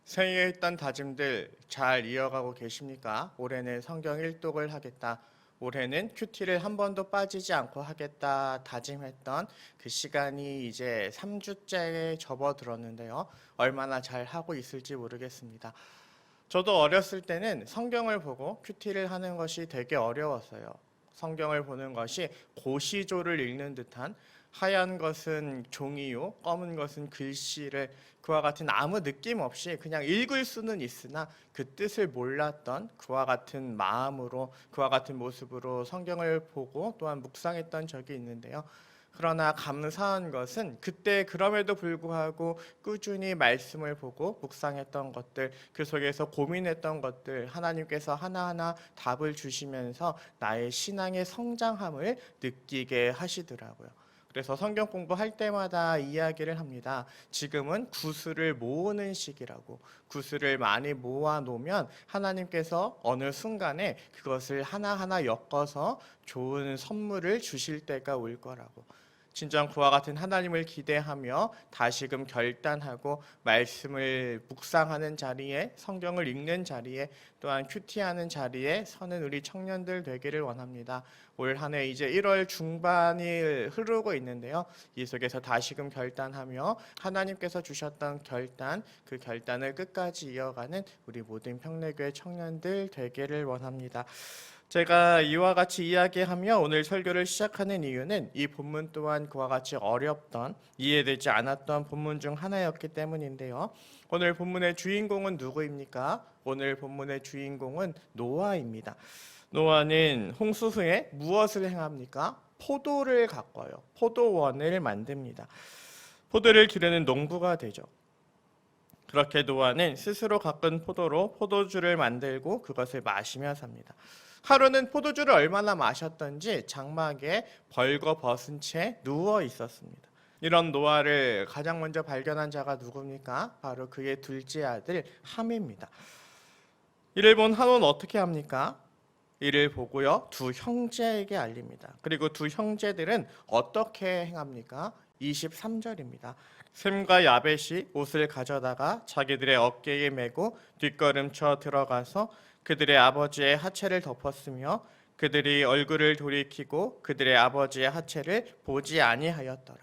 새해에 했던 다짐들 잘 이어가고 계십니까? 올해는 성경 일독을 하겠다. 올해는 큐티를 한 번도 빠지지 않고 하겠다 다짐했던 그 시간이 이제 3주째에 접어들었는데요. 얼마나 잘 하고 있을지 모르겠습니다. 저도 어렸을 때는 성경을 보고 큐티를 하는 것이 되게 어려웠어요. 성경을 보는 것이 고시조를 읽는 듯한 하얀 것은 종이요, 검은 것은 글씨를 그와 같은 아무 느낌 없이 그냥 읽을 수는 있으나 그 뜻을 몰랐던 그와 같은 마음으로 그와 같은 모습으로 성경을 보고 또한 묵상했던 적이 있는데요. 그러나 감사한 것은 그때 그럼에도 불구하고 꾸준히 말씀을 보고 묵상했던 것들, 그 속에서 고민했던 것들, 하나님께서 하나하나 답을 주시면서 나의 신앙의 성장함을 느끼게 하시더라고요. 그래서 성경 공부할 때마다 이야기를 합니다. 지금은 구슬을 모으는 시기라고. 구슬을 많이 모아 놓으면 하나님께서 어느 순간에 그것을 하나하나 엮어서 좋은 선물을 주실 때가 올 거라고. 진정 그와 같은 하나님을 기대하며 다시금 결단하고 말씀을 묵상하는 자리에, 성경을 읽는 자리에, 또한 큐티하는 자리에 서는 우리 청년들 되기를 원합니다. 올 한 해 이제 1월 중반이 흐르고 있는데요. 이 속에서 다시금 결단하며 하나님께서 주셨던 결단, 그 결단을 끝까지 이어가는 우리 모든 평내교회 청년들 되기를 원합니다. 제가 이와 같이 이야기하며 오늘 설교를 시작하는 이유는 이 본문 또한 그와 같이 어렵던, 이해되지 않았던 본문 중 하나였기 때문인데요. 오늘 본문의 주인공은 누구입니까? 오늘 본문의 주인공은 노아입니다. 노아는 홍수 후에 무엇을 행합니까? 포도를 가꿔요. 포도원을 만듭니다. 포도를 기르는 농부가 되죠. 그렇게 노아는 스스로 가꾼 포도로 포도주를 만들고 그것을 마시며 삽니다. 하루는 포도주를 얼마나 마셨던지 장막에 벌거벗은 채 누워 있었습니다. 이런 노아를 가장 먼저 발견한 자가 누굽니까? 바로 그의 둘째 아들 함입니다. 이를 본 함은 어떻게 합니까? 이를 보고요, 두 형제에게 알립니다. 그리고 두 형제들은 어떻게 행합니까? 23절입니다. 셈과 야벳이 옷을 가져다가 자기들의 어깨에 메고 뒷걸음쳐 들어가서 그들의 아버지의 하체를 덮었으며 그들이 얼굴을 돌이키고 그들의 아버지의 하체를 보지 아니하였더라.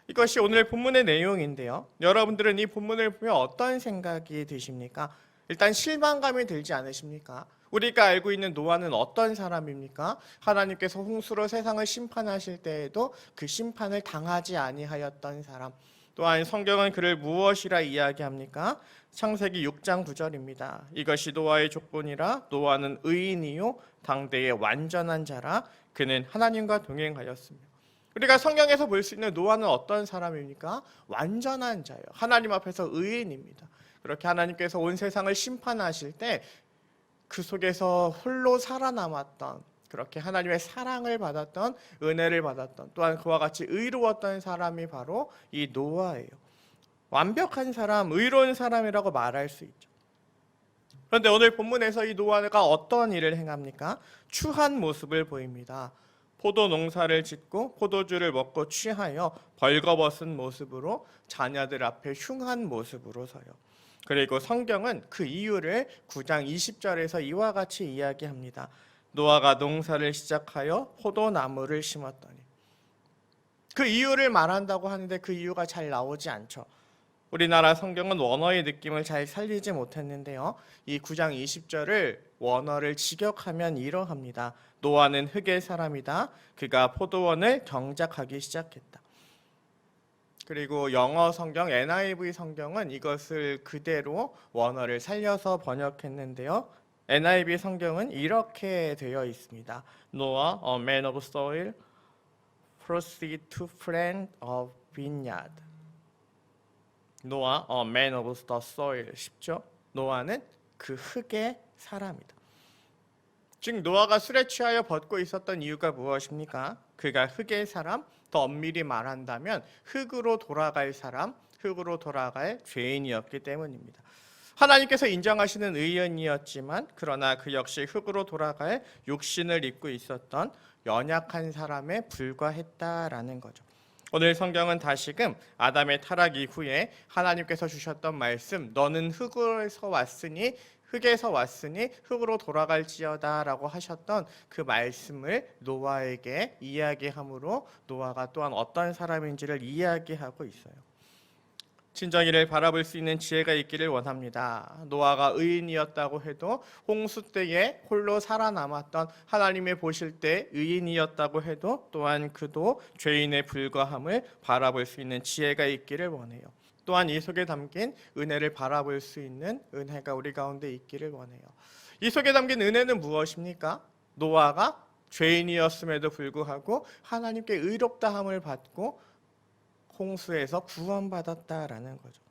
이것이 오늘 본문의 내용인데요. 여러분들은 이 본문을 보면 어떤 생각이 드십니까? 일단 실망감이 들지 않으십니까? 우리가 알고 있는 노아는 어떤 사람입니까? 하나님께서 홍수로 세상을 심판하실 때에도 그 심판을 당하지 아니하였던 사람. 또한 성경은 그를 무엇이라 이야기합니까? 창세기 6장 9절입니다. 이것이 노아의 조건이라 노아는 의인이요 당대의 완전한 자라 그는 하나님과 동행하였으며. 우리가 성경에서 볼 수 있는 노아는 어떤 사람입니까? 완전한 자예요. 하나님 앞에서 의인입니다. 그렇게 하나님께서 온 세상을 심판하실 때 그 속에서 홀로 살아남았던, 그렇게 하나님의 사랑을 받았던, 은혜를 받았던, 또한 그와 같이 의로웠던 사람이 바로 이 노아예요. 완벽한 사람, 의로운 사람이라고 말할 수 있죠. 그런데 오늘 본문에서 이 노아가 어떤 일을 행합니까? 추한 모습을 보입니다. 포도 농사를 짓고 포도주를 먹고 취하여 벌거벗은 모습으로 자녀들 앞에 흉한 모습으로 서요. 그리고 성경은 그 이유를 9장 20절에서 이와 같이 이야기합니다. 노아가 농사를 시작하여 포도나무를 심었더니. 그 이유를 말한다고 하는데 그 이유가 잘 나오지 않죠. 우리나라 성경은 원어의 느낌을 잘 살리지 못했는데요. 이 9장 20절을 원어를 직역하면 이러합니다. 노아는 흙의 사람이다. 그가 포도원을 경작하기 시작했다. 그리고 영어 성경 NIV 성경은 이것을 그대로 원어를 살려서 번역했는데요. NIV 성경은 이렇게 되어 있습니다. Noah, a man of soil, proceeded to plant a vineyard. 노아, a man of the soil. 쉽죠? 노아는 그 흙의 사람이다. 즉 노아가 술에 취하여 벗고 있었던 이유가 무엇입니까? 그가 흙의 사람, 더 엄밀히 말한다면 흙으로 돌아갈 사람, 흙으로 돌아갈 죄인이었기 때문입니다. 하나님께서 인정하시는 의인이었지만 그러나 그 역시 흙으로 돌아갈 육신을 입고 있었던 연약한 사람에 불과했다라는 거죠. 오늘 성경은 다시금 아담의 타락 이후에 하나님께서 주셨던 말씀, 너는 흙에서 왔으니 흙으로 돌아갈지어다라고 하셨던 그 말씀을 노아에게 이야기함으로 노아가 또한 어떤 사람인지를 이야기하고 있어요. 진정이를 바라볼 수 있는 지혜가 있기를 원합니다. 노아가 의인이었다고 해도 홍수 때에 홀로 살아남았던, 하나님의 보실 때 의인이었다고 해도 또한 그도 죄인에 불과함을 바라볼 수 있는 지혜가 있기를 원해요. 또한 이 속에 담긴 은혜를 바라볼 수 있는 은혜가 우리 가운데 있기를 원해요. 이 속에 담긴 은혜는 무엇입니까? 노아가 죄인이었음에도 불구하고 하나님께 의롭다함을 받고 홍수에서 구원받았다라는 거죠.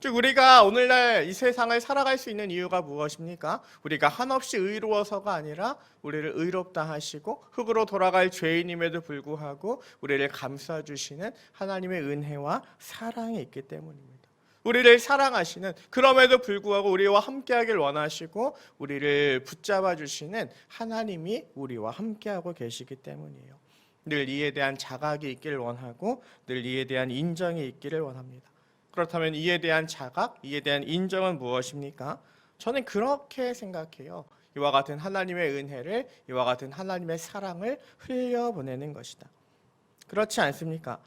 즉 우리가 오늘날 이 세상을 살아갈 수 있는 이유가 무엇입니까? 우리가 한없이 의로워서가 아니라 우리를 의롭다 하시고 흙으로 돌아갈 죄인임에도 불구하고 우리를 감싸주시는 하나님의 은혜와 사랑이 있기 때문입니다. 우리를 사랑하시는, 그럼에도 불구하고 우리와 함께하길 원하시고 우리를 붙잡아 주시는 하나님이 우리와 함께하고 계시기 때문이에요. 늘 이에 대한 자각이 있기를 원하고 늘 이에 대한 인정이 있기를 원합니다. 그렇다면 이에 대한 자각, 이에 대한 인정은 무엇입니까? 저는 그렇게 생각해요. 이와 같은 하나님의 은혜를, 이와 같은 하나님의 사랑을 흘려보내는 것이다. 그렇지 않습니까?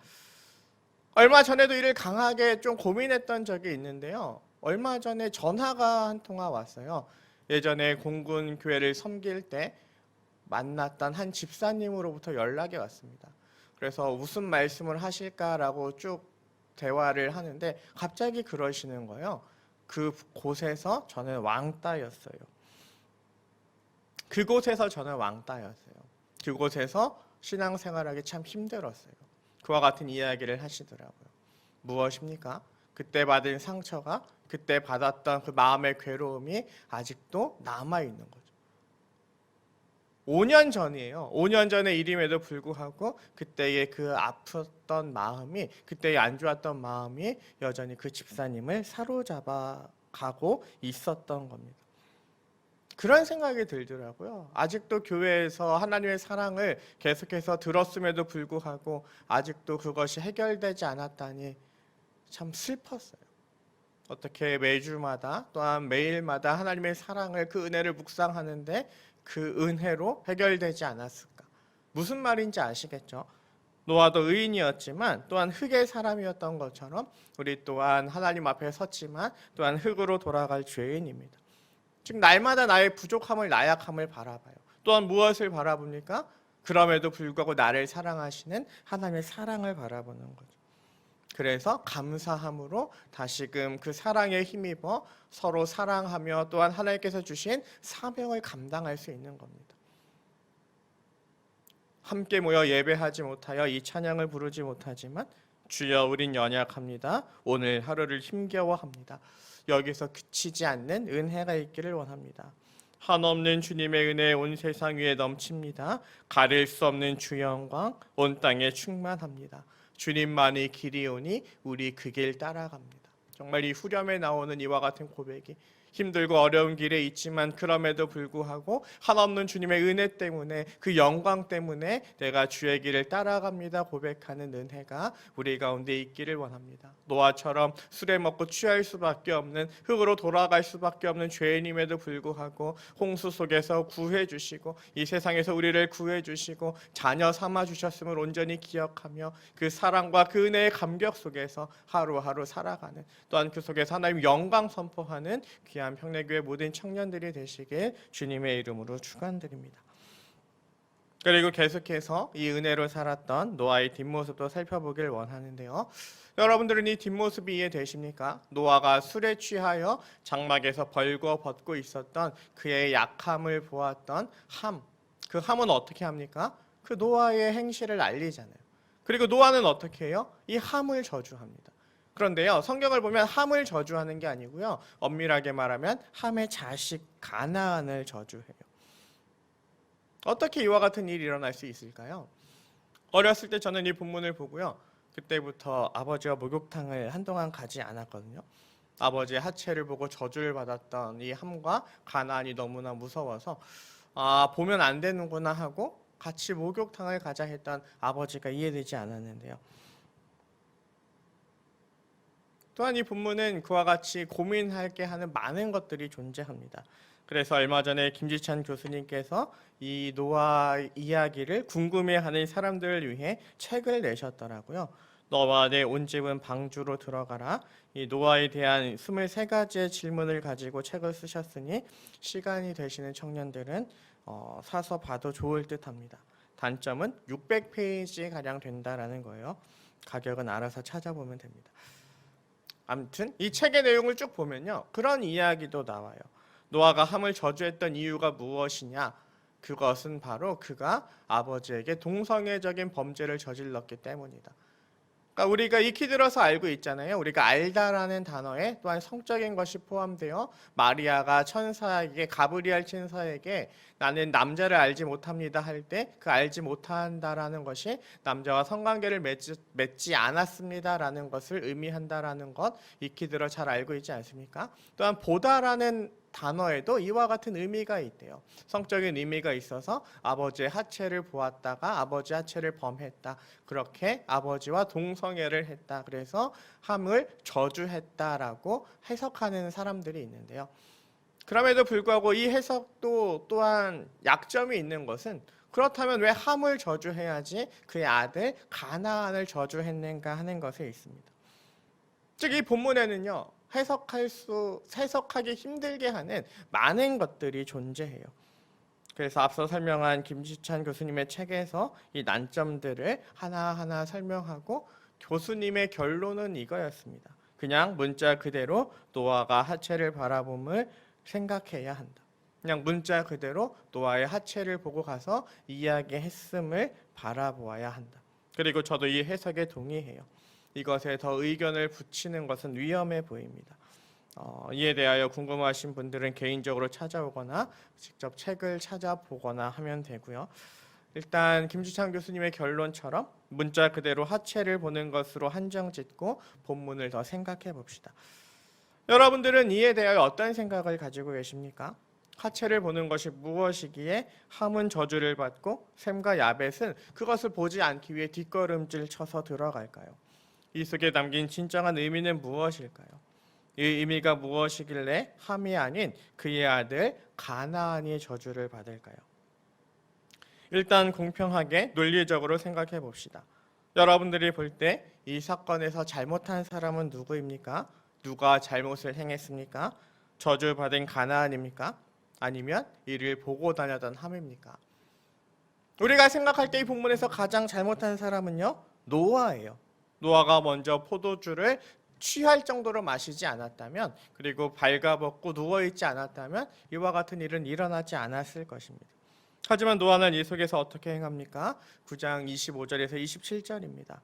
얼마 전에도 이를 강하게 좀 고민했던 적이 있는데요. 얼마 전에 전화가 한 통화 왔어요. 예전에 공군 교회를 섬길 때 만났던 한 집사님으로부터 연락이 왔습니다. 그래서 무슨 말씀을 하실까라고 쭉 대화를 하는데 갑자기 그러시는 거예요. 그곳에서 저는 왕따였어요. 그곳에서 저는 왕따였어요. 그곳에서 신앙생활하기 참 힘들었어요. 그와 같은 이야기를 하시더라고요. 무엇입니까? 그때 받은 상처가, 그때 받았던 그 마음의 괴로움이 아직도 남아있는 거죠. 5년 전이에요. 5년 전의 일임에도 불구하고 그때의 그 아팠던 마음이, 그때의 안 좋았던 마음이 여전히 그 집사님을 사로잡아 가고 있었던 겁니다. 그런 생각이 들더라고요. 아직도 교회에서 하나님의 사랑을 계속해서 들었음에도 불구하고 아직도 그것이 해결되지 않았다니 참 슬펐어요. 어떻게 매주마다 또한 매일마다 하나님의 사랑을, 그 은혜를 묵상하는데 그 은혜로 해결되지 않았을까? 무슨 말인지 아시겠죠? 노아도 의인이었지만 또한 흙의 사람이었던 것처럼 우리 또한 하나님 앞에 섰지만 또한 흙으로 돌아갈 죄인입니다. 즉 날마다 나의 부족함을, 나약함을 바라봐요. 또한 무엇을 바라봅니까? 그럼에도 불구하고 나를 사랑하시는 하나님의 사랑을 바라보는 거죠. 그래서 감사함으로 다시금 그 사랑에 힘입어 서로 사랑하며 또한 하나님께서 주신 사명을 감당할 수 있는 겁니다. 함께 모여 예배하지 못하여 이 찬양을 부르지 못하지만 주여 우린 연약합니다. 오늘 하루를 힘겨워합니다. 여기서 그치지 않는 은혜가 있기를 원합니다. 한없는 주님의 은혜 온 세상 위에 넘칩니다. 가릴 수 없는 주 영광 온 땅에 충만합니다. 주님만이 길이오니 우리 그 길 따라갑니다. 정말 이 후렴에 나오는 이와 같은 고백이 힘들고 어려운 길에 있지만 그럼에도 불구하고 한없는 주님의 은혜 때문에, 그 영광 때문에 내가 주의 길을 따라갑니다 고백하는 은혜가 우리 가운데 있기를 원합니다. 노아처럼 술에 먹고 취할 수밖에 없는, 흙으로 돌아갈 수밖에 없는 죄인임에도 불구하고 홍수 속에서 구해 주시고 이 세상에서 우리를 구해 주시고 자녀 삼아 주셨음을 온전히 기억하며 그 사랑과 그 은혜의 감격 속에서 하루하루 살아가는, 또한 그 속에서 하나님 영광 선포하는 귀한 평내교회 모든 청년들이 되시길 주님의 이름으로 축원드립니다. 그리고 계속해서 이 은혜로 살았던 노아의 뒷모습도 살펴보길 원하는데요. 여러분들은 이 뒷모습이 이해되십니까? 노아가 술에 취하여 장막에서 벌거벗고 있었던 그의 약함을 보았던 함. 그 함은 어떻게 합니까? 그 노아의 행실을 알리잖아요. 그리고 노아는 어떻게 해요? 이 함을 저주합니다. 그런데요, 성경을 보면 함을 저주하는 게 아니고요, 엄밀하게 말하면 함의 자식 가나안을 저주해요. 어떻게 이와 같은 일이 일어날 수 있을까요? 어렸을 때 저는 이 본문을 보고요, 그때부터 아버지와 목욕탕을 한동안 가지 않았거든요. 아버지의 하체를 보고 저주를 받았던 이 함과 가나안이 너무나 무서워서 보면 안 되는구나 하고 같이 목욕탕을 가자 했던 아버지가 이해되지 않았는데요. 또한 이 본문은 그와 같이 고민하게 하는 많은 것들이 존재합니다. 그래서 얼마 전에 김지찬 교수님께서 이 노아 이야기를 궁금해하는 사람들을 위해 책을 내셨더라고요. 너와 내 온 집은 방주로 들어가라. 이 노아에 대한 23가지의 질문을 가지고 책을 쓰셨으니 시간이 되시는 청년들은 사서 봐도 좋을 듯합니다. 단점은 600페이지 가량 된다라는 거예요. 가격은 알아서 찾아보면 됩니다. 아무튼 이 책의 내용을 쭉 보면요, 그런 이야기도 나와요. 노아가 함을 저주했던 이유가 무엇이냐? 그것은 바로 그가 아버지에게 동성애적인 범죄를 저질렀기 때문이다. 그러니까 우리가 익히 들어서 알고 있잖아요. 우리가 알다라는 단어에 또한 성적인 것이 포함되어 마리아가 천사에게, 가브리엘 천사에게 나는 남자를 알지 못합니다 할 때 그 알지 못한다라는 것이 남자와 성관계를 맺지 않았습니다라는 것을 의미한다라는 것 익히 들어 잘 알고 있지 않습니까? 또한 보다라는 단어에도 이와 같은 의미가 있대요. 성적인 의미가 있어서 아버지의 하체를 보았다가 아버지 하체를 범했다. 그렇게 아버지와 동성애를 했다. 그래서 함을 저주했다라고 해석하는 사람들이 있는데요. 그럼에도 불구하고 이 해석도 또한 약점이 있는 것은, 그렇다면 왜 함을 저주해야지 그의 아들 가나안을 저주했는가 하는 것에 있습니다. 즉 이 본문에는요, 해석하기 힘들게 하는 많은 것들이 존재해요. 그래서 앞서 설명한 김지찬 교수님의 책에서 이 난점들을 하나하나 설명하고 교수님의 결론은 이거였습니다. 그냥 문자 그대로 노아가 하체를 바라봄을 생각해야 한다. 그냥 문자 그대로 노아의 하체를 보고 가서 이야기했음을 바라보아야 한다. 그리고 저도 이 해석에 동의해요. 이것에 더 의견을 붙이는 것은 위험해 보입니다. 이에 대하여 궁금하신 분들은 개인적으로 찾아오거나 직접 책을 찾아보거나 하면 되고요. 일단 김지찬 교수님의 결론처럼 문자 그대로 하체를 보는 것으로 한정짓고 본문을 더 생각해 봅시다. 여러분들은 이에 대하여 어떤 생각을 가지고 계십니까? 하체를 보는 것이 무엇이기에 함은 저주를 받고 셈과 야벳은 그것을 보지 않기 위해 뒷걸음질 쳐서 들어갈까요? 이 속에 담긴 진정한 의미는 무엇일까요? 이 의미가 무엇이길래 함이 아닌 그의 아들 가나안이 저주를 받을까요? 일단 공평하게 논리적으로 생각해 봅시다. 여러분들이 볼 때 이 사건에서 잘못한 사람은 누구입니까? 누가 잘못을 행했습니까? 저주받은 가나안입니까? 아니면 이를 보고 다녔던 함입니까? 우리가 생각할 때 이 본문에서 가장 잘못한 사람은요, 노아예요. 노아가 먼저 포도주를 취할 정도로 마시지 않았다면, 그리고 발가벗고 누워있지 않았다면 이와 같은 일은 일어나지 않았을 것입니다. 하지만 노아는 이 속에서 어떻게 행합니까? 9장 25절에서 27절입니다.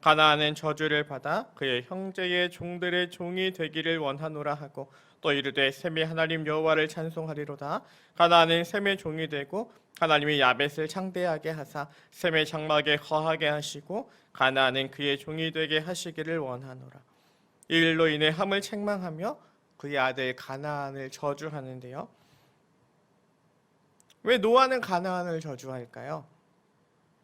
가나안은 저주를 받아 그의 형제의 종들의 종이 되기를 원하노라 하고 또 이르되 셈이 하나님 여호와를 찬송하리로다. 가나안은 셈의 종이 되고 하나님이 야벳을 창대하게 하사 셈의 장막에 거하게 하시고 가나안은 그의 종이 되게 하시기를 원하노라. 이 일로 인해 함을 책망하며 그의 아들 가나안을 저주하는데요. 왜 노아는 가나안을 저주할까요?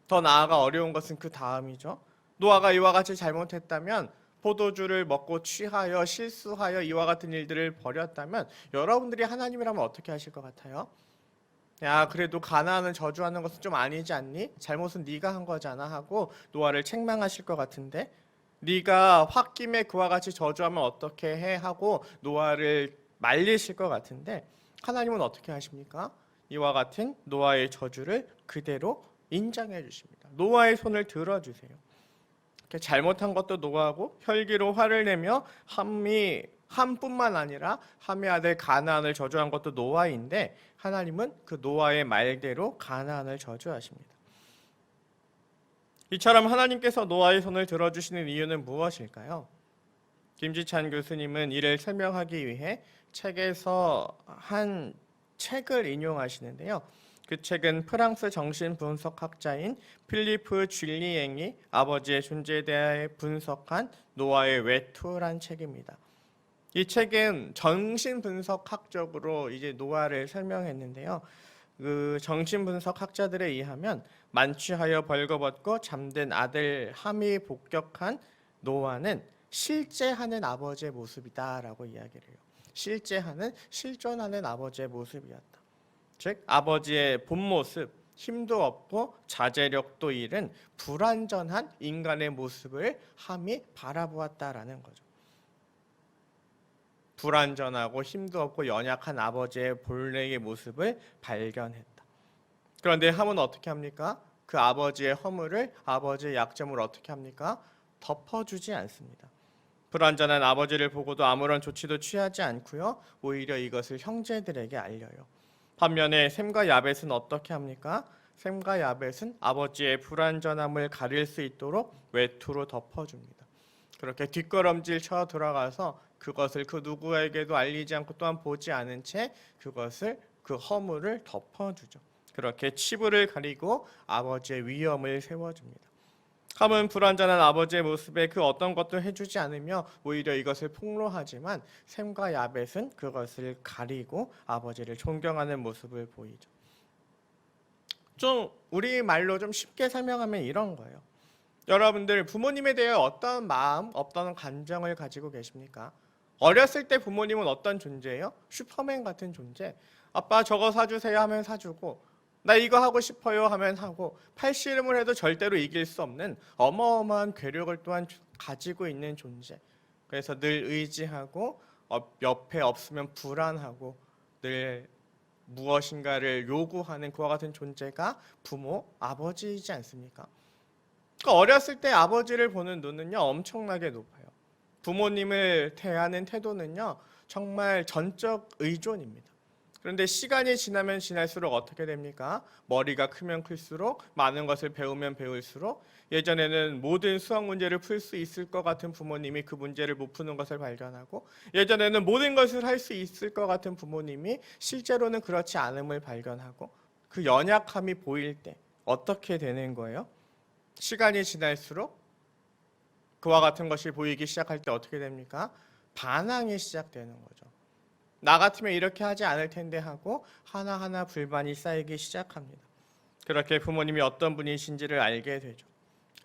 더 나아가 어려운 것은 그 다음이죠. 노아가 이와 같이 잘못했다면, 포도주를 먹고 취하여 실수하여 이와 같은 일들을 벌였다면 여러분들이 하나님이라면 어떻게 하실 것 같아요? 야, 그래도 가나안을 저주하는 것은 좀 아니지 않니? 잘못은 네가 한 거잖아 하고 노아를 책망하실 것 같은데, 네가 홧김에 그와 같이 저주하면 어떻게 해 하고 노아를 말리실 것 같은데, 하나님은 어떻게 하십니까? 이와 같은 노아의 저주를 그대로 인정해 주십니다. 노아의 손을 들어주세요. 잘못한 것도 노아고 혈기로 화를 내며 함뿐만 아니라 함의 아들 가나안을 저주한 것도 노아인데, 하나님은 그 노아의 말대로 가나안을 저주하십니다. 이처럼 하나님께서 노아의 손을 들어주시는 이유는 무엇일까요? 김지찬 교수님은 이를 설명하기 위해 책에서 한 책을 인용하시는데요. 그 책은 프랑스 정신분석학자인 필리프 줄리앵이 아버지의 존재에 대해 분석한 노아의 외투란 책입니다. 이 책은 정신분석학적으로 이제 노아를 설명했는데요. 그 정신분석학자들에 의하면 만취하여 벌거벗고 잠든 아들 함이 복격한 노아는 실제 하는 아버지의 모습이다라고 이야기를 해요. 실제 하는, 실존하는 아버지의 모습이었다. 즉 아버지의 본 모습, 힘도 없고 자제력도 잃은 불완전한 인간의 모습을 함이 바라보았다라는 거죠. 불완전하고 힘도 없고 연약한 아버지의 본래의 모습을 발견했다. 그런데 함은 어떻게 합니까? 그 아버지의 허물을, 아버지의 약점을 어떻게 합니까? 덮어주지 않습니다. 불완전한 아버지를 보고도 아무런 조치도 취하지 않고요. 오히려 이것을 형제들에게 알려요. 반면에 셈과 야벳은 어떻게 합니까? 셈과 야벳은 아버지의 불완전함을 가릴 수 있도록 외투로 덮어줍니다. 그렇게 뒷걸음질 쳐 들어가서 그것을 그 누구에게도 알리지 않고 또한 보지 않은 채 그것을, 그 허물을 덮어주죠. 그렇게 치부를 가리고 아버지의 위엄을 세워줍니다. 함은 불완전한 아버지의 모습에 그 어떤 것도 해주지 않으며 오히려 이것을 폭로하지만 셈과 야벳은 그것을 가리고 아버지를 존경하는 모습을 보이죠. 좀 우리 말로 좀 쉽게 설명하면 이런 거예요. 여러분들 부모님에 대해 어떤 마음, 어떤 감정을 가지고 계십니까? 어렸을 때 부모님은 어떤 존재예요? 슈퍼맨 같은 존재. 아빠 저거 사주세요 하면 사주고, 나 이거 하고 싶어요 하면 하고, 팔씨름을 해도 절대로 이길 수 없는 어마어마한 괴력을 또한 가지고 있는 존재. 그래서 늘 의지하고 옆에 없으면 불안하고 늘 무엇인가를 요구하는 그와 같은 존재가 부모, 아버지이지 않습니까? 그러니까 어렸을 때 아버지를 보는 눈은요 엄청나게 높아요. 부모님을 대하는 태도는요 정말 전적 의존입니다. 그런데 시간이 지나면 지날수록 어떻게 됩니까? 머리가 크면 클수록, 많은 것을 배우면 배울수록, 예전에는 모든 수학 문제를 풀 수 있을 것 같은 부모님이 그 문제를 못 푸는 것을 발견하고, 예전에는 모든 것을 할 수 있을 것 같은 부모님이 실제로는 그렇지 않음을 발견하고, 그 연약함이 보일 때 어떻게 되는 거예요? 시간이 지날수록 그와 같은 것이 보이기 시작할 때 어떻게 됩니까? 반항이 시작되는 거죠. 나 같으면 이렇게 하지 않을 텐데 하고 하나하나 불만이 쌓이기 시작합니다. 그렇게 부모님이 어떤 분이신지를 알게 되죠.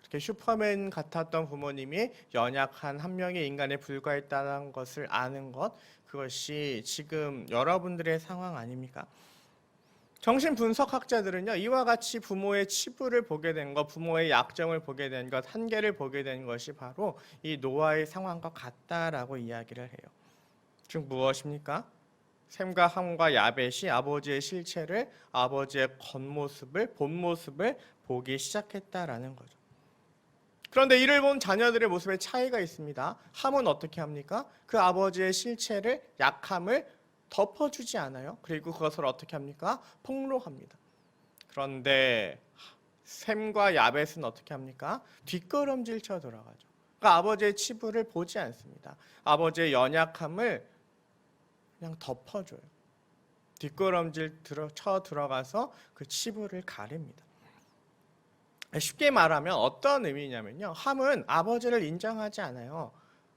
그렇게 슈퍼맨 같았던 부모님이 연약한 한 명의 인간에 불과했다는 것을 아는 것, 그것이 지금 여러분들의 상황 아닙니까? 정신분석학자들은요, 이와 같이 부모의 치부를 보게 된 것, 부모의 약점을 보게 된 것, 한계를 보게 된 것이 바로 이 노아의 상황과 같다라고 이야기를 해요. 즉 무엇입니까? 셈과 함과 야벳이 아버지의 실체를, 아버지의 겉모습을, 본모습을 보기 시작했다라는 거죠. 그런데 이를 본 자녀들의 모습에 차이가 있습니다. 함은 어떻게 합니까? 그 아버지의 실체를, 약함을 덮어주지 않아요. 그리고 그것을 어떻게 합니까? 폭로합니다. 그런데 셈과 야벳은 어떻게 합니까? 뒷걸음질 쳐 들어가죠. 그러니까 아버지의 치부를 보지 않습니다. 아버지의 연약함을 그냥 덮어줘요. 뒷걸음질 쳐 들어가서 그 치부를 가립니다. 쉽게 말하면 어떤 의미냐면요. 함은 아버지를 인정하지 않아요.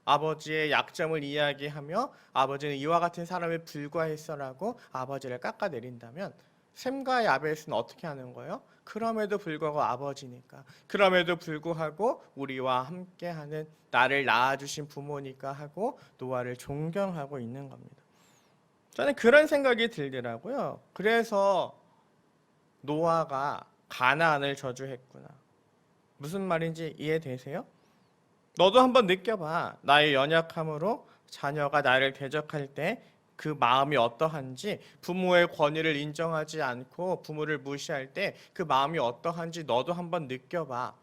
아버지의 약점을 이야기하며 아버지는 이와 같은 사람에 불과했어라고 아버지를 깎아내린다면, 셈과 야벳은 어떻게 하는 거예요? 그럼에도 불구하고 아버지니까, 그럼에도 불구하고 우리와 함께하는, 나를 낳아주신 부모니까 하고 노아를 존경하고 있는 겁니다. 저는 그런 생각이 들더라고요. 그래서 노아가 가나안을 저주했구나. 무슨 말인지 이해되세요? 너도 한번 느껴봐. 나의 연약함으로 자녀가 나를 대적할 때 그 마음이 어떠한지, 부모의 권위를 인정하지 않고 부모를 무시할 때 그 마음이 어떠한지 너도 한번 느껴봐.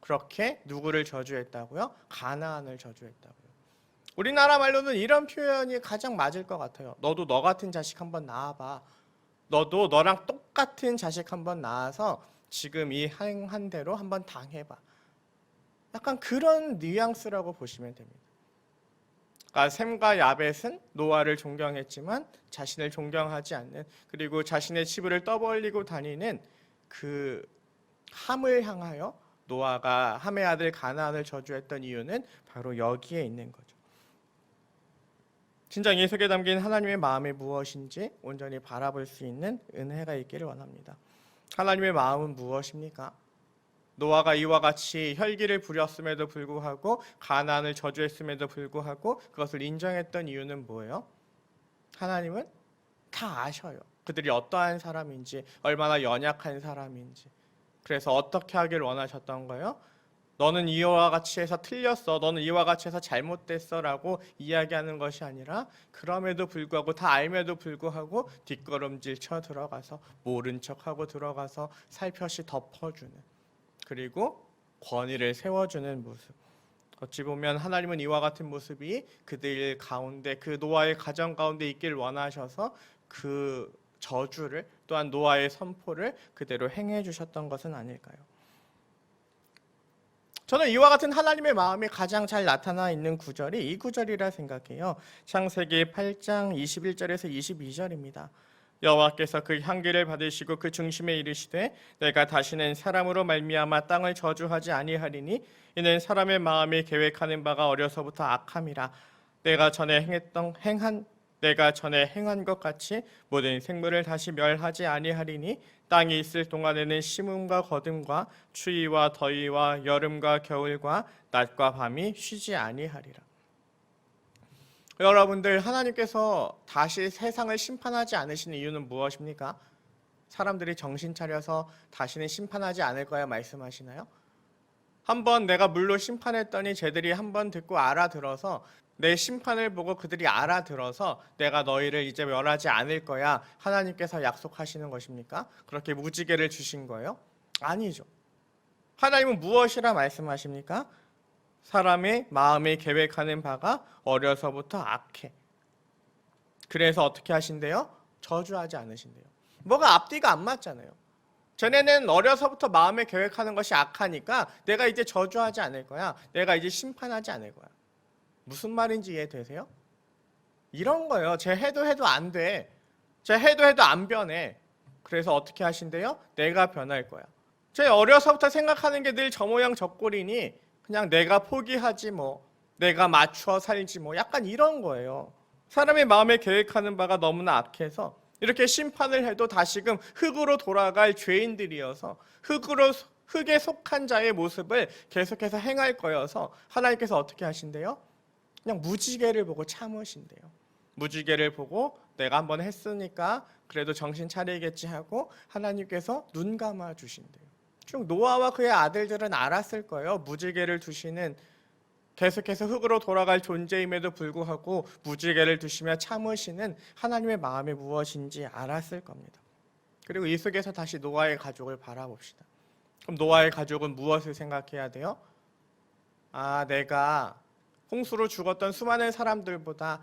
그렇게 누구를 저주했다고요? 가나안을 저주했다고요. 우리나라 말로는 이런 표현이 가장 맞을 것 같아요. 너도 너 같은 자식 한번 낳아봐. 너도 너랑 똑같은 자식 한번 낳아서 지금 이 행한 대로 한번 당해봐. 약간 그런 뉘앙스라고 보시면 됩니다. 그러니까 셈과 야벳은 노아를 존경했지만 자신을 존경하지 않는, 그리고 자신의 치부를 떠벌리고 다니는 그 함을 향하여 노아가 함의 아들 가나안을 저주했던 이유는 바로 여기에 있는 거죠. 진정 이 속에 담긴 하나님의 마음이 무엇인지 온전히 바라볼 수 있는 은혜가 있기를 원합니다. 하나님의 마음은 무엇입니까? 노아가 이와 같이 혈기를 부렸음에도 불구하고 가나안을 저주했음에도 불구하고 그것을 인정했던 이유는 뭐예요? 하나님은 다 아셔요. 그들이 어떠한 사람인지, 얼마나 연약한 사람인지. 그래서 어떻게 하길 원하셨던 거예요? 너는 이와 같이 해서 틀렸어. 너는 이와 같이 해서 잘못됐어. 라고 이야기하는 것이 아니라 그럼에도 불구하고 다 알면도 불구하고 뒷걸음질 쳐 들어가서 모른 척하고 들어가서 살펴시 덮어주는 그리고 권위를 세워주는 모습. 어찌 보면 하나님은 이와 같은 모습이 그들 가운데 그 노아의 가정 가운데 있길 원하셔서 그 저주를 또한 노아의 선포를 그대로 행해 주셨던 것은 아닐까요? 저는 이와 같은 하나님의 마음이 가장 잘 나타나 있는 구절이 이 구절이라 생각해요. 창세기 8장 21절에서 22절입니다. 여호와께서 그 향기를 받으시고 그 중심에 이르시되 내가 다시는 사람으로 말미암아 땅을 저주하지 아니하리니 이는 사람의 마음이 계획하는 바가 어려서부터 악함이라. 내가 전에 행한 것 같이 모든 생물을 다시 멸하지 아니하리니 땅이 있을 동안에는 심음과 거듭과 추위와 더위와 여름과 겨울과 낮과 밤이 쉬지 아니하리라. 여러분들, 하나님께서 다시 세상을 심판하지 않으시는 이유는 무엇입니까? 사람들이 정신 차려서 다시는 심판하지 않을 거야 말씀하시나요? 한번 내가 물로 심판했더니 쟤들이 한번 듣고 알아들어서 내 심판을 보고 그들이 알아들어서 내가 너희를 이제 멸하지 않을 거야 하나님께서 약속하시는 것입니까? 그렇게 무지개를 주신 거예요? 아니죠. 하나님은 무엇이라 말씀하십니까? 사람의 마음에 계획하는 바가 어려서부터 악해. 그래서 어떻게 하신대요? 저주하지 않으신대요. 뭐가 앞뒤가 안 맞잖아요. 전에는 어려서부터 마음에 계획하는 것이 악하니까 내가 이제 저주하지 않을 거야. 내가 이제 심판하지 않을 거야. 무슨 말인지 이해되세요? 이런 거예요. 쟤 해도 안 돼. 쟤 해도 안 변해. 그래서 어떻게 하신대요? 내가 변할 거야. 쟤 어려서부터 생각하는 게 늘 저 모양 저 꼴이니 그냥 내가 포기하지 뭐. 내가 맞춰 살지 뭐. 약간 이런 거예요. 사람의 마음에 계획하는 바가 너무나 악해서 이렇게 심판을 해도 다시금 흙으로 돌아갈 죄인들이어서 흙에 속한 자의 모습을 계속해서 행할 거여서 하나님께서 어떻게 하신대요? 그냥 무지개를 보고 참으신대요. 무지개를 보고 내가 한번 했으니까 그래도 정신 차리겠지 하고 하나님께서 눈 감아 주신대요. 쭉 노아와 그의 아들들은 알았을 거예요. 무지개를 두시는 계속해서 흙으로 돌아갈 존재임에도 불구하고 무지개를 두시며 참으시는 하나님의 마음이 무엇인지 알았을 겁니다. 그리고 이 속에서 다시 노아의 가족을 바라봅시다. 그럼 노아의 가족은 무엇을 생각해야 돼요? 내가 홍수로 죽었던 수많은 사람들보다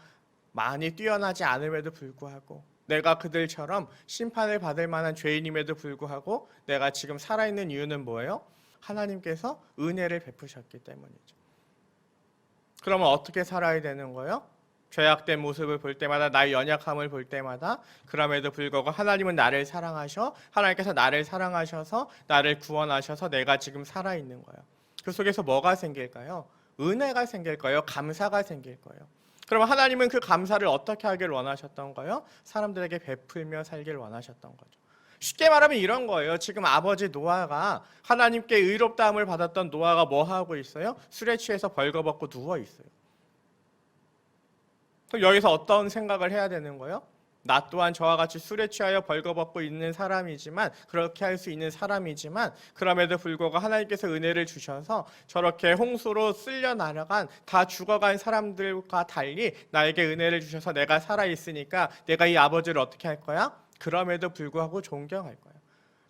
많이 뛰어나지 않음에도 불구하고 내가 그들처럼 심판을 받을 만한 죄인임에도 불구하고 내가 지금 살아있는 이유는 뭐예요? 하나님께서 은혜를 베푸셨기 때문이죠. 그러면 어떻게 살아야 되는 거예요? 죄악된 모습을 볼 때마다 나의 연약함을 볼 때마다 그럼에도 불구하고 하나님은 나를 사랑하셔 하나님께서 나를 사랑하셔서 나를 구원하셔서 내가 지금 살아있는 거예요. 그 속에서 뭐가 생길까요? 은혜가 생길 거예요. 감사가 생길 거예요. 그럼 하나님은 그 감사를 어떻게 하길 원하셨던 거예요? 사람들에게 베풀며 살길 원하셨던 거죠. 쉽게 말하면 이런 거예요. 지금 아버지 노아가 하나님께 의롭다함을 받았던 노아가 뭐 하고 있어요? 술에 취해서 벌거벗고 누워 있어요. 그럼 여기서 어떤 생각을 해야 되는 거예요? 나 또한 저와 같이 술에 취하여 벌거벗고 있는 사람이지만 그렇게 할 수 있는 사람이지만 그럼에도 불구하고 하나님께서 은혜를 주셔서 저렇게 홍수로 쓸려 나간 다 죽어간 사람들과 달리 나에게 은혜를 주셔서 내가 살아있으니까 내가 이 아버지를 어떻게 할 거야? 그럼에도 불구하고 존경할 거야.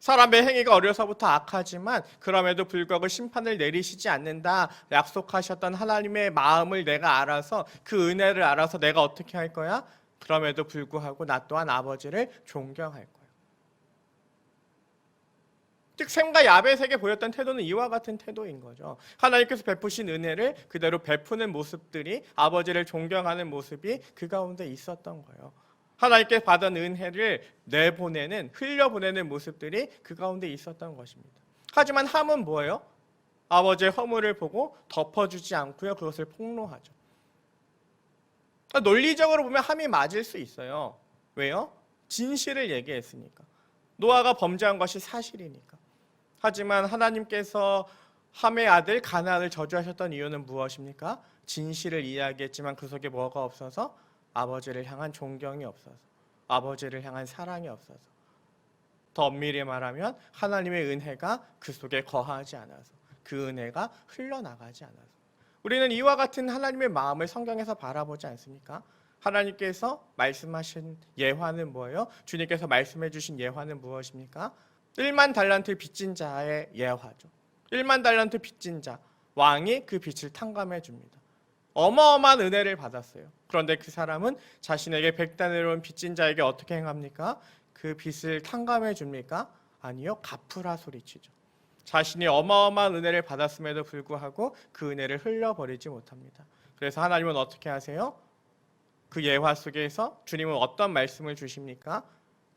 사람의 행위가 어려서부터 악하지만 그럼에도 불구하고 심판을 내리시지 않는다 약속하셨던 하나님의 마음을 내가 알아서 그 은혜를 알아서 내가 어떻게 할 거야? 그럼에도 불구하고 나 또한 아버지를 존경할 거예요. 즉 셈과 야벳에게 보였던 태도는 이와 같은 태도인 거죠. 하나님께서 베푸신 은혜를 그대로 베푸는 모습들이 아버지를 존경하는 모습이 그 가운데 있었던 거예요. 하나님께 받은 은혜를 흘려보내는 모습들이 그 가운데 있었던 것입니다. 하지만 함은 뭐예요? 아버지의 허물을 보고 덮어주지 않고요. 그것을 폭로하죠. 논리적으로 보면 함이 맞을 수 있어요. 왜요? 진실을 얘기했으니까. 노아가 범죄한 것이 사실이니까. 하지만 하나님께서 함의 아들 가나안을 저주하셨던 이유는 무엇입니까? 진실을 이야기했지만 그 속에 뭐가 없어서? 아버지를 향한 존경이 없어서, 아버지를 향한 사랑이 없어서, 더 엄밀히 말하면 하나님의 은혜가 그 속에 거하지 않아서, 그 은혜가 흘러나가지 않아서. 우리는 이와 같은 하나님의 마음을 성경에서 바라보지 않습니까? 하나님께서 말씀하신 예화는 뭐예요? 주님께서 말씀해 주신 예화는 무엇입니까? 1만 달란트 빚진 자의 예화죠. 1만 달란트 빚진 자, 왕이 그 빚을 탕감해 줍니다. 어마어마한 은혜를 받았어요. 그런데 그 사람은 자신에게 100다나리온 빚진 자에게 어떻게 행합니까? 그 빚을 탕감해 줍니까? 아니요, 갚으라 소리치죠. 자신이 어마어마한 은혜를 받았음에도 불구하고 그 은혜를 흘려버리지 못합니다. 그래서 하나님은 어떻게 하세요? 그 예화 속에서 주님은 어떤 말씀을 주십니까?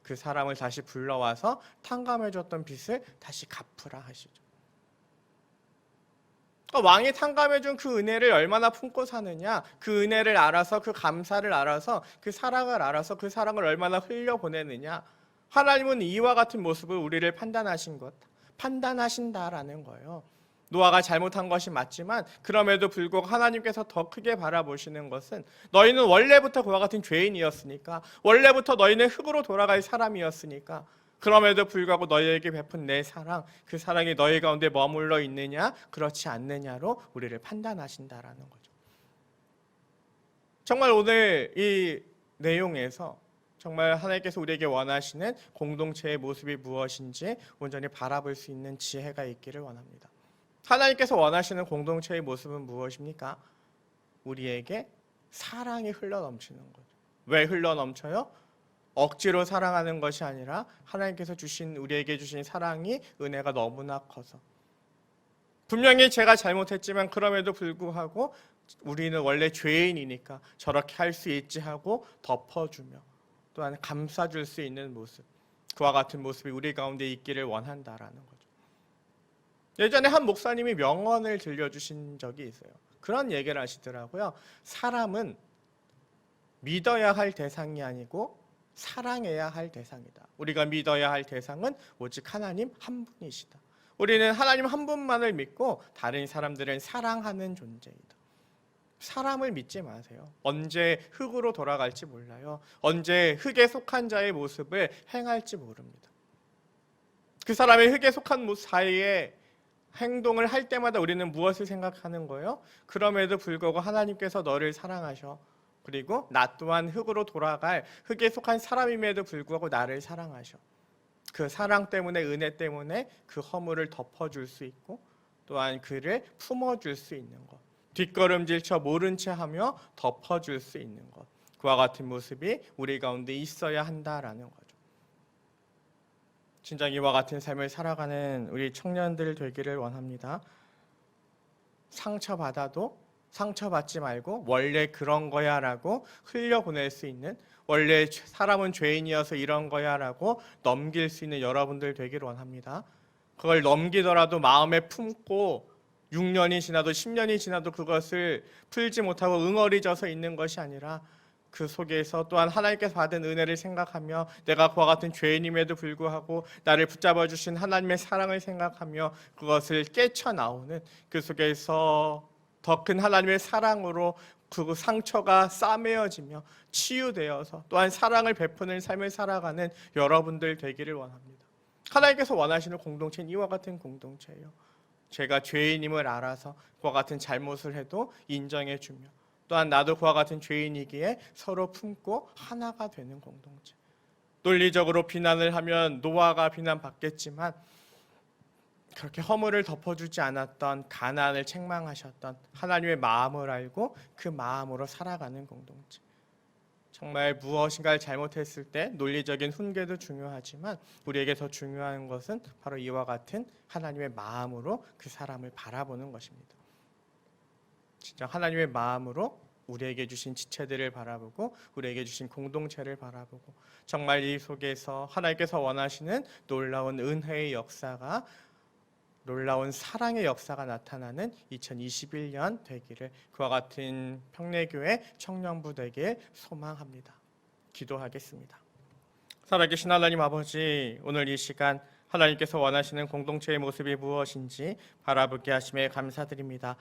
그 사람을 다시 불러와서 탕감해 줬던 빚을 다시 갚으라 하시죠. 왕이 탕감해 준 그 은혜를 얼마나 품고 사느냐, 그 은혜를 알아서, 그 감사를 알아서, 그 사랑을 알아서 그 사랑을 얼마나 흘려보내느냐. 하나님은 이와 같은 모습을 우리를 판단하신다라는 거예요. 노아가 잘못한 것이 맞지만 그럼에도 불구하고 하나님께서 더 크게 바라보시는 것은, 너희는 원래부터 그와 같은 죄인이었으니까, 원래부터 너희는 흑으로 돌아갈 사람이었으니까, 그럼에도 불구하고 너희에게 베푼 내 사랑, 그 사랑이 너희 가운데 머물러 있느냐 그렇지 않느냐로 우리를 판단하신다라는 거죠. 정말 오늘 이 내용에서 정말 하나님께서 우리에게 원하시는 공동체의 모습이 무엇인지 온전히 바라볼 수 있는 지혜가 있기를 원합니다. 하나님께서 원하시는 공동체의 모습은 무엇입니까? 우리에게 사랑이 흘러넘치는 거죠. 왜 흘러넘쳐요? 억지로 사랑하는 것이 아니라 하나님께서 우리에게 주신 사랑이, 은혜가 너무나 커서, 분명히 제가 잘못했지만 그럼에도 불구하고 우리는 원래 죄인이니까 저렇게 할 수 있지 하고 덮어주며 또한 감싸줄 수 있는 모습, 그와 같은 모습이 우리 가운데 있기를 원한다라는 거죠. 예전에 한 목사님이 명언을 들려주신 적이 있어요. 그런 얘기를 하시더라고요. 사람은 믿어야 할 대상이 아니고 사랑해야 할 대상이다. 우리가 믿어야 할 대상은 오직 하나님 한 분이시다. 우리는 하나님 한 분만을 믿고 다른 사람들은 사랑하는 존재이다. 사람을 믿지 마세요. 언제 흙으로 돌아갈지 몰라요. 언제 흙에 속한 자의 모습을 행할지 모릅니다. 그 사람의 흙에 속한 모습 사이에 행동을 할 때마다 우리는 무엇을 생각하는 거예요? 그럼에도 불구하고 하나님께서 너를 사랑하셔. 그리고 나 또한 흙으로 돌아갈 흙에 속한 사람임에도 불구하고 나를 사랑하셔. 그 사랑 때문에, 은혜 때문에 그 허물을 덮어줄 수 있고 또한 그를 품어줄 수 있는 것, 뒷걸음질쳐 모른 채 하며 덮어줄 수 있는 것, 그와 같은 모습이 우리 가운데 있어야 한다라는 거죠. 진짜 이와 같은 삶을 살아가는 우리 청년들 되기를 원합니다. 상처받아도 상처받지 말고 원래 그런 거야 라고 흘려보낼 수 있는, 원래 사람은 죄인이어서 이런 거야 라고 넘길 수 있는 여러분들 되기를 원합니다. 그걸 넘기더라도 마음에 품고 6년이 지나도 10년이 지나도 그것을 풀지 못하고 응어리져서 있는 것이 아니라 그 속에서 또한 하나님께서 받은 은혜를 생각하며 내가 그와 같은 죄인임에도 불구하고 나를 붙잡아 주신 하나님의 사랑을 생각하며 그것을 깨쳐나오는, 그 속에서 더 큰 하나님의 사랑으로 그 상처가 싸매어지며 치유되어서 또한 사랑을 베푸는 삶을 살아가는 여러분들 되기를 원합니다. 하나님께서 원하시는 공동체는 이와 같은 공동체예요. 제가 죄인임을 알아서 그와 같은 잘못을 해도 인정해주며 또한 나도 그와 같은 죄인이기에 서로 품고 하나가 되는 공동체. 논리적으로 비난을 하면 노아가 비난받겠지만 그렇게 허물을 덮어주지 않았던, 가나안을 책망하셨던 하나님의 마음을 알고 그 마음으로 살아가는 공동체. 정말 무엇인가를 잘못했을 때 논리적인 훈계도 중요하지만 우리에게 더 중요한 것은 바로 이와 같은 하나님의 마음으로 그 사람을 바라보는 것입니다. 진짜 하나님의 마음으로 우리에게 주신 지체들을 바라보고 우리에게 주신 공동체를 바라보고 정말 이 속에서 하나님께서 원하시는 놀라운 은혜의 역사가, 놀라운 사랑의 역사가 나타나는 2021년 되기를, 그와 같은 평내교회 청년부 되길 소망합니다. 기도하겠습니다. 살아계신 하나님 아버지, 오늘 이 시간 하나님께서 원하시는 공동체의 모습이 무엇인지 바라보게 하심에 감사드립니다.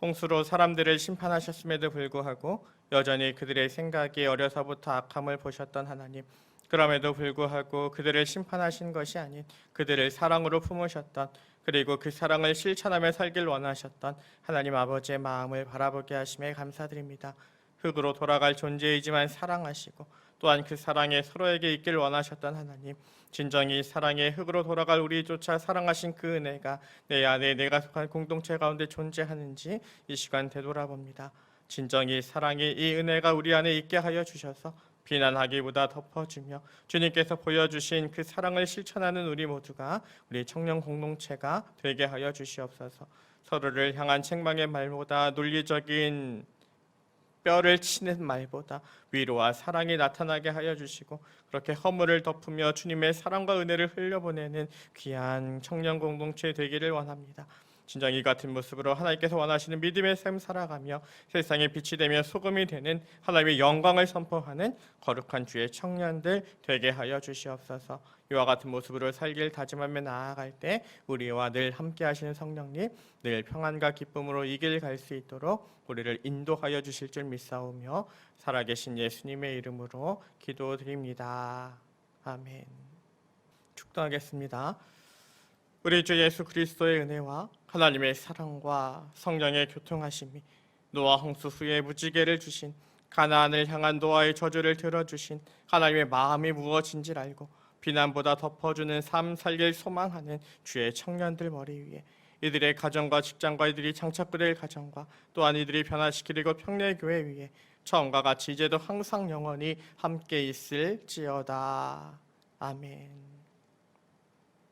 홍수로 사람들을 심판하셨음에도 불구하고 여전히 그들의 생각이 어려서부터 악함을 보셨던 하나님, 그럼에도 불구하고 그들을 심판하신 것이 아닌 그들을 사랑으로 품으셨던, 그리고 그 사랑을 실천하며 살길 원하셨던 하나님 아버지의 마음을 바라보게 하심에 감사드립니다. 흙으로 돌아갈 존재이지만 사랑하시고 또한 그 사랑에 서로에게 있길 원하셨던 하나님, 진정이 사랑의 흙으로 돌아갈 우리조차 사랑하신 그 은혜가 내 안에 내가 속한 공동체 가운데 존재하는지 이 시간 되돌아봅니다. 진정이 사랑의 이 은혜가 우리 안에 있게 하여 주셔서 비난하기보다 덮어주며 주님께서 보여주신 그 사랑을 실천하는 우리 모두가, 우리 청년 공동체가 되게 하여 주시옵소서. 서로를 향한 책망의 말보다, 논리적인 뼈를 치는 말보다 위로와 사랑이 나타나게 하여 주시고, 그렇게 허물을 덮으며 주님의 사랑과 은혜를 흘려보내는 귀한 청년 공동체 되기를 원합니다. 진정 이 같은 모습으로 하나님께서 원하시는 믿음의 삶 살아가며 세상의 빛이 되며 소금이 되는 하나님의 영광을 선포하는 거룩한 주의 청년들 되게 하여 주시옵소서. 이와 같은 모습으로 살길 다짐하며 나아갈 때 우리와 늘 함께 하시는 성령님, 늘 평안과 기쁨으로 이 길 갈 수 있도록 우리를 인도하여 주실 줄 믿사오며 살아계신 예수님의 이름으로 기도드립니다. 아멘. 축도하겠습니다. 우리 주 예수 그리스도의 은혜와 하나님의 사랑과 성령의 교통하심이, 노아 홍수 후에 무지개를 주신, 가나안을 향한 노아의 저주를 들어주신 하나님의 마음이 무엇인지를 알고 비난보다 덮어주는 삶 살길 소망하는 주의 청년들 머리 위에, 이들의 가정과 직장과 이들이 장착되될 가정과 또한 이들이 변화시키려고 평내교회 위에 처음과 같이 이제도 항상 영원히 함께 있을지어다. 아멘.